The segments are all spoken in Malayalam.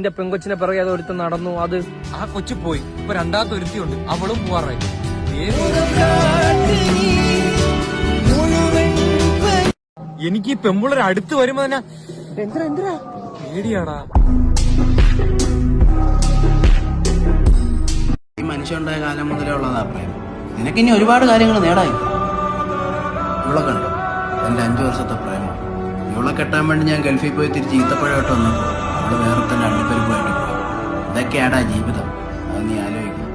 നിന്റെ പെങ്കൊച്ചിനെ പിറകെ അത് ഒരുത്തൻ നടന്നു. അത് ആ കൊച്ചു പോയി. ഇപ്പൊ രണ്ടാമത്തെ ഒരുത്തിയുണ്ട്, അവളും പോവാറായി. എനിക്ക് ഈ പെമ്പിള്ളേർ അടുത്ത് വരുമ്പോ തന്നെ എന്തിനാ പേടിയാടാ. ഈ മനുഷ്യണ്ടായ കാലം മുതലേ ഉള്ളതാ പ്രേമം. നിനക്കിനി ഒരുപാട് കാര്യങ്ങൾ നേടായി. ഇവളെ കണ്ടോ, എന്റെ 5 വർഷത്തെ പ്രേമം. ഇവളെ കെട്ടാൻ വേണ്ടി ഞാൻ ഗൾഫിൽ പോയി തിരിച്ച് ഈത്തപ്പഴമായിട്ട് വന്നപ്പോ അവള് വേറെ തന്നെ അള്ളിപ്പരിപ്പായിട്ട് പോയി. ഇതൊക്കെയാടാ ജീവിതം. അത് നീ ആലോചിക്കും.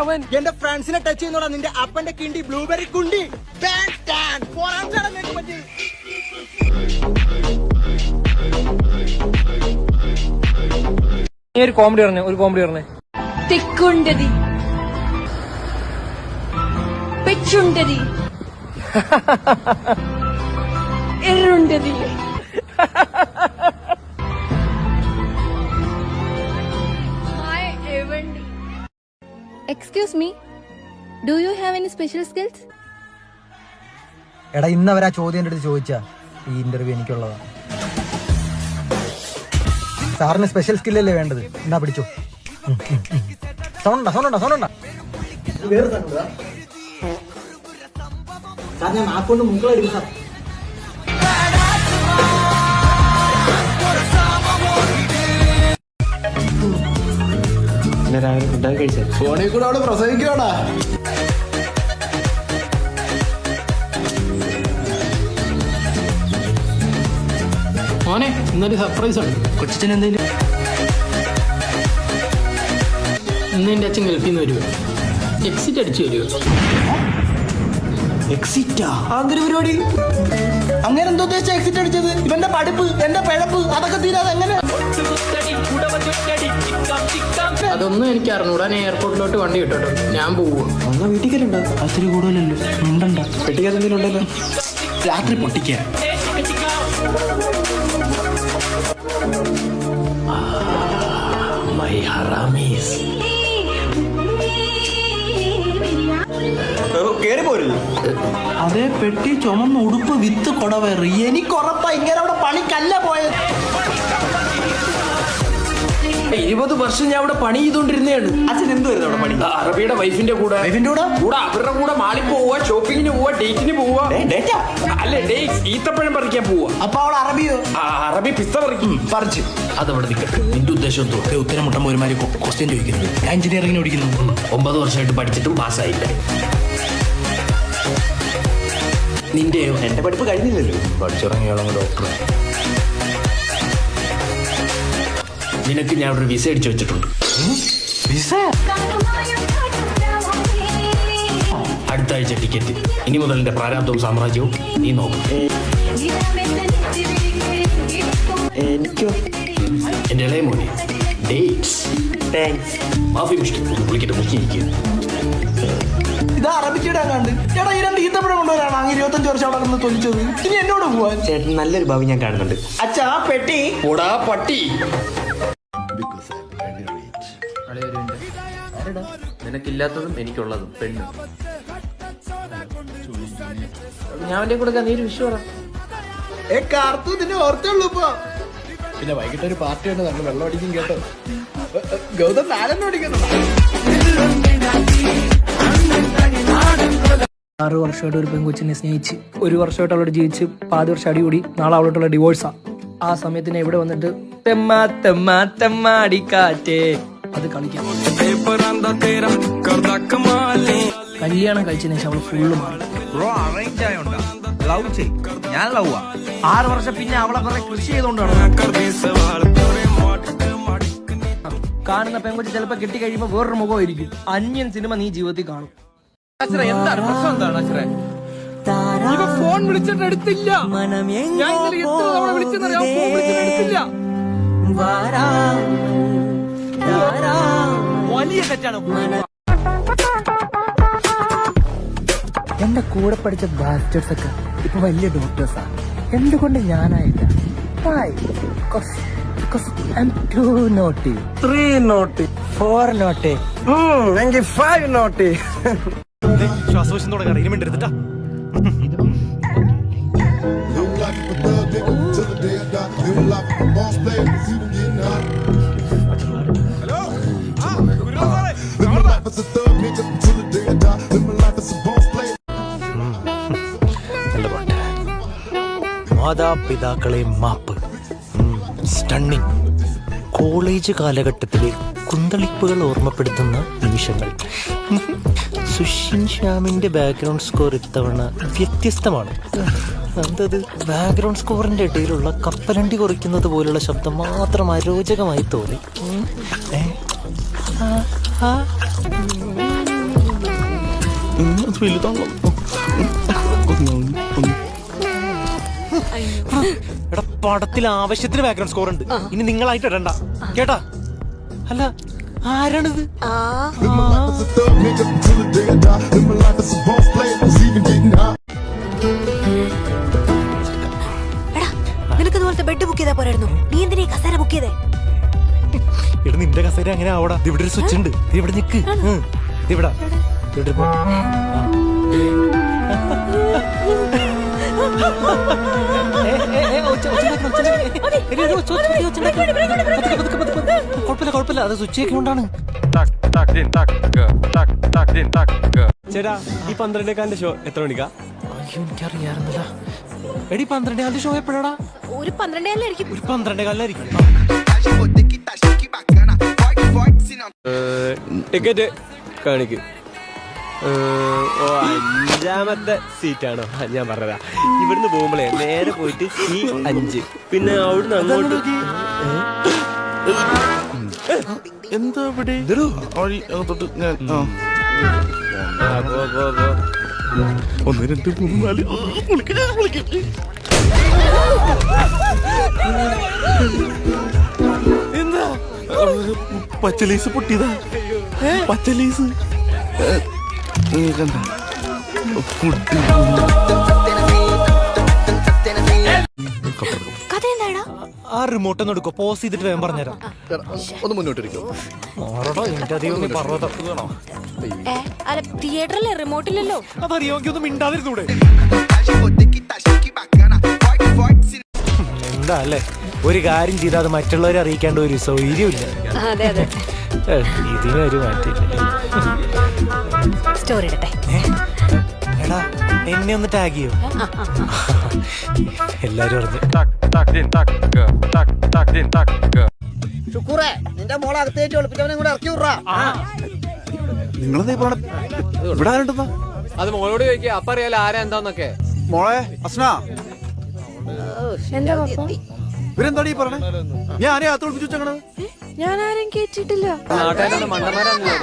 അവൻ എന്റെ ഫ്രണ്ട്സിനെ ടച്ച് ചെയ്യുന്നോടാ നിന്റെ അപ്പന്റെ കിണ്ടി ബ്ലൂബെറി കുണ്ടി. നീ ഒരു കോമഡി പറഞ്ഞേ. തിക്കുണ്ടതി പെച്ചുണ്ടതി എറുണ്ടതി. Excuse me, do you have any special skills? എടാ ഇന്ന് അവരാ ചോദ്യം എന്റെ അടുത്ത് ചോദിച്ചാ ഈ ഇന്റർവ്യൂ എനിക്കുള്ളതാണ്. സാറിന് സ്പെഷ്യൽ സ്കില്ലല്ലേ വേണ്ടത്? എന്നാ പിടിച്ചോ. സൗണ്ട വേറെ സാർ ഞാൻ ആക്കൊണ്ട് മുക്കളടിക്കും സാർ. രാവിലെ ഫുഡൊക്കെ കഴിച്ചത് ഫോണിൽ കൂടെ അവള് പ്രസവിക്കോടാ. മോനെ ഇന്നൊരു സർപ്രൈസ് ഉണ്ട്. കൊച്ചിന് എന്തെങ്കിലും ഇന്ന് എന്റെ അച്ഛൻ ഗൾഫിൽ നിന്ന് വരുമോ, എക്സിറ്റ് അടിച്ചു വരുമോ? എക്സിറ്റാ? അങ്ങനെ പരിപാടി അങ്ങനെ എന്തോ ഉദ്ദേശിച്ച എക്സിറ്റ് അടിച്ചത്? ഇവന്റെ പഠിപ്പ് എന്റെ പിഴപ്പ് അതൊക്കെ തീരാതെ എങ്ങനെ? അതൊന്നും എനിക്ക് അറിഞ്ഞൂടാ. ഞാൻ എയർപോർട്ടിലോട്ട് വണ്ടി കിട്ടോട്ടോ, ഞാൻ പോവുക. എന്നാ വീട്ടിക്കലുണ്ടോ? അത്തിരി കൂടുതലല്ലോ, ഉണ്ടണ്ട. പെട്ടിക്കകത്ത് എന്തെങ്കിലും ഉണ്ടല്ലോ, രാത്രി പൊട്ടിക്കാൻ. മൈ ഹറാമീസ് അതേ പെട്ടി ചുമന്ന ഉടുപ്പ് വിത്ത് കൊടവേറി. എനിക്കുറപ്പാ ഇങ്ങനെ അവിടെ പണിക്കല്ല പോയത്. 20 വർഷം ഞാൻ അവിടെ പണി ചെയ്തോണ്ടിരുന്നതാണ്. അച്ഛൻ എന്തുവായിരുന്നു അവിടെ പണി? അറബിയുടെ വൈഫിന്റെ കൂടെ അവരുടെ കൂടെ മാളിൽ പോവുക, ഷോപ്പിങ്ങിന് പോവുക, ഡേറ്റിന് പോവുക. അല്ലെ ഡേറ്റ് ഈത്തപ്പഴം പറിക്കാൻ പോവുക. അപ്പൊ അവൾ അറബിയോ? അറബി പിസ്ത പറിച്ചു. അതവിടെ നിൽക്കട്ടെ. നിന്റെ ഉദ്ദേശം എന്തോ? ഉത്തരം മുട്ടുമ്പോ ഒരുമാതിരി ക്വസ്റ്റ്യൻ ചോദിക്കുന്നു. ഞാൻ എഞ്ചിനീയറിംഗിന് പഠിക്കുന്നു. 9 വർഷമായിട്ട് പഠിച്ചിട്ടും പാസ്സായില്ല. നിന്റെയോ? എന്റെ പഠിപ്പ് കഴിഞ്ഞില്ലല്ലോ. പഠിച്ചിറങ്ങിയോളം ഡോക്ടർ. നിനക്ക് ഞാൻ ഒരു വിസ അടിച്ചു വെച്ചിട്ടുണ്ട്. വിസ? അടുത്ത ആഴ്ച ടിക്കറ്റ്. ഇനി മുതൽ എന്റെ പ്രാരാബ്ദവും സാമ്രാജ്യവും നീ നോക്കും. എനിക്കോ? എന്റെ ഇളയ മോനെ ഡേറ്റ്സ്. മാഫി വിളിക്കട്ടെ, മുക്കിയിരിക്കുക. ഇത് അറബിച്ചിടാണ്ട് ചേട്ടാ ഈ 2 ഈത്തപ്പഴം കൊണ്ടുവരാണ്. അങ്ങനെ 25 വർഷം അവിടെ നിന്ന് തൊലിച്ചത്. ഇനി എന്നോട് പോവാൻ ചേട്ടൻ നല്ലൊരു ഭാവി ഞാൻ കാണുന്നുണ്ട്. അച്ഛാ പെട്ടി ഓടാ പട്ടി. നിനക്കില്ലാത്തതും എനിക്കുള്ളതും പെണ്ണ്. ഞാൻ അവന്റെ കൂടെ നീ ഒരു വിഷയം ഓർത്തുള്ളൂ. ഇപ്പൊ പിന്നെ വൈകിട്ട് ഒരു പാർട്ടി ഉണ്ട്, നമ്മൾ വെള്ളം അടിക്കും കേട്ടോ. ഗൗതം നാലെണ്ണം അടിക്കണം. 6 വർഷമായിട്ട് ഒരു പെങ്കൊച്ചിനെ സ്നേഹിച്ച് 1 വർഷമായിട്ട് അവളോട് ജീവിച്ച് 10 വർഷം അടികൂടി. നാളെ അവളോട്ടുള്ള ഡിവോഴ്സാ. ആ സമയത്തിന് ഇവിടെ വന്നിട്ട് തെമ്മാടിക്കാറ്റേ അത് കളിക്കാം. കല്യാണം കഴിച്ചതിന് ശേഷം അവള് ഫുള്ള് മാറി. ഞാൻ ലവ് 6 വർഷം പിന്നെ അവളെ കുറെ കൃഷി ചെയ്തോണ്ടാണ്. കാണുന്ന പെങ്കൊച്ച് ചിലപ്പോ കെട്ടി കഴിയുമ്പോ വേറൊരു മുഖമായിരിക്കും. അന്യൻ സിനിമ നീ ജീവിതത്തിൽ കാണും. എന്താണ് പ്രശ്നം? എന്താണ് അച്ഛനെ? ഇവ ഫോൺ വിളിച്ചിട്ട് എടുത്തില്ല. ഞാൻ ഇന്നലെ എത്ര തവണ വിളിച്ചെന്നറിയാം, ഫോൺ വിളിച്ചിട്ട് എടുത്തില്ല. വലിയ തെറ്റാണ്. എന്റെ കൂടെ പഠിച്ച ബാസ്റ്റേഴ്സ് ഒക്കെ ഇപ്പൊ വലിയ ഡോക്ടേഴ്സാ. എന്തുകൊണ്ട് ഞാനായില്ല? because I'm too naughty. 3 naughty. 4 naughty. എനിക്ക് 5 naughty. ശ്വാസകോശം തുടങ്ങാറ് ഇനി മിണ്ടരുത്തിട്ടാ. നല്ല പാട്ട്. മാതാപിതാക്കളെ മാപ്പ്. സ്റ്റണ്ണിങ്. കോളേജ് കാലഘട്ടത്തിലെ കുന്തളിപ്പുകൾ ഓർമ്മപ്പെടുത്തുന്ന നിമിഷങ്ങൾ. സുഷിൻ ശ്യാമിന്റെ ബാക്ക്ഗ്രൗണ്ട് സ്കോർ ഇത്തവണ വ്യത്യസ്തമാണ്. എന്തത് ബാക്ക്ഗ്രൗണ്ട് സ്കോറിന്റെ ഇടയിലുള്ള കപ്പലണ്ടി കുറിക്കുന്നത് പോലുള്ള ശബ്ദം മാത്രം അരോചകമായി തോന്നി. എടാ പടത്തിൽ ആവശ്യത്തിന് ബാക്ക്ഗ്രൗണ്ട് സ്കോർ ഉണ്ട്. ഇനി നിങ്ങളായിട്ട് ഇടണ്ട കേട്ടാ. അല്ല ആരാണിത്? നിനക്ക് ബെഡ് ബുക്ക് ചെയ്താ പോരായിരുന്നു. നീ എന്തിനാ കസേര ബുക്ക് ചെയ്തേ? ഇവിടെ നിന്റെ കസേര അങ്ങനെ ആവടാ. ഇവിടെ ഒരു സ്വിച്ച് ഉണ്ട്. ഇവിടെ നിക്ക്. ഇവിടെ കുഴപ്പമില്ല. അത് സ്വിച്ച് ഒക്കെ കൊണ്ടാണ്. ചേട്ടാ ഈ 12 ഷോ എത്ര മണിക്കാ? അയ്യോ എനിക്കറിയാറുന്നില്ല. എടി 12 ഷോ എപ്പോഴാടാ? ഒരു 12 ഒരു 12 ടിക്കറ്റ് കാണിക്ക്. 5ാമത്തെ സീറ്റാണോ? ഞാൻ പറഞ്ഞതാ. ഇവിടുന്ന് പോകുമ്പോഴേ നേരെ പോയിട്ട് ഈ 5, പിന്നെ അവിടുന്ന് അങ്ങോട്ട് എന്താ ഇവിടെ? ഒന്ന് 2 3 4 എന്താ പച്ചലീസ് പൊട്ടിയതാ. പച്ചലീസ് ഫുഡ്. കഥ എന്താടാ? ആ റിമോട്ട് ഒന്ന് എടുക്കോ. പോസ് ചെയ്തിട്ട് വേഗം പറഞ്ഞുതരാം. ഒന്ന് മുന്നോട്ടിരിക്കോ. എന്റെ അധികം പറഞ്ഞോ. അല്ല തിയേറ്ററിലെ റിമോട്ടില്ലല്ലോ. അതറിയോങ്കി ഒന്നും മിണ്ടാതിരുന്നൂടെ? എന്താ അല്ലേ ഒരു കാര്യം ചെയ്താൽ അത് മറ്റുള്ളവരെ അറിയിക്കേണ്ട ഒരു സൗകര്യമില്ല. അതെ അതെ. ഇതിനൊരു മാറ്റില്ല. സ്റ്റോറി ഇടട്ടെ. എടാ എന്നെ ഒന്ന് ടാഗ് ചെയ്യോ? എല്ലാരും അറിഞ്ഞു. നിന്റെ മോളെ അകത്തേറ്റ് ഒളിപ്പിച്ചവനെ കൂടെ ഇറക്കി വിടാ. നിങ്ങളെന്താ പറഞ്ഞ ഇവിടെ ആരുണ്ടെന്നാ? അത് മോളോട് ചോദിക്കുക. അപ്പൊ അറിയാലോ ആരാ എന്താന്നൊക്കെ. മോളെ അസ്ന എന്താ പപ്പ? ഇവരെന്താടി ഈ പറഞ്ഞേ? ഞാൻ ആരെയും അകത്ത് ഒളിപ്പിച്ചു വെച്ചേക്കണത്? ഞാൻ ആരും കേട്ടിട്ടില്ല. നാട്ടുകാരുടെ മണ്ടന്മാരാണല്ലോ.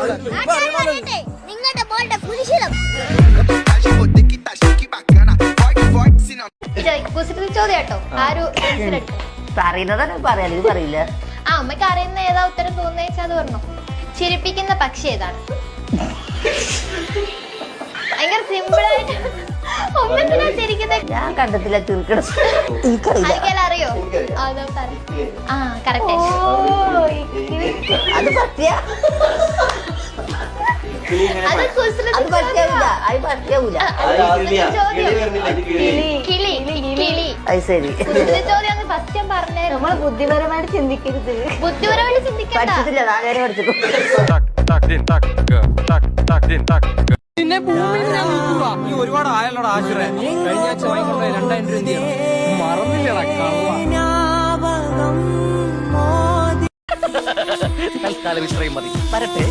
ചോദ്യാട്ടോ ആരും അറിയുന്നതന്നെ പറയാൻ ഇത് പറയില്ല. ആ അമ്മയ്ക്ക് അറിയുന്ന ഏതാ ഉത്തരം തോന്നുന്ന അത് പറഞ്ഞോ. ചിരിപ്പിക്കുന്ന പക്ഷി ഏതാണ്? ഭയങ്കര സിമ്പിൾ ആയിട്ട്. ഞാൻ കണ്ടത്തില്ല തീർക്കണം. അറിയോ? ആ കറക്റ്റ്. അത് പറ്റിയ അത് അത് പറ്റിയാവില്ല. അത് പറ്റിയാവൂല. കിളി കിളി. അത് ശരി. ചോദ്യം ഫസ്റ്റ് പറഞ്ഞേ. നമ്മൾ ബുദ്ധിപരമായിട്ട് ചിന്തിക്കരുത്. ബുദ്ധിപരമായിട്ട് ചിന്തിക്കണ്ട. പഠിച്ചിട്ടില്ല. നാളെ പഠിച്ചിട്ടു. പിന്നെ ഭൂമിയിൽ ഞാൻ നോക്കുക. നീ ഒരുപാട് ആയല്ലോടാ ആശുറേ. കഴിഞ്ഞ ആഴ്ച വാങ്ങിക്കൊണ്ടേ 2000 രൂപ എന്ത് ചെയ്യണം? മറന്നില്ലടാ കള്ള. തൽക്കാലം ഇത്രയും മതി. വരട്ടെ.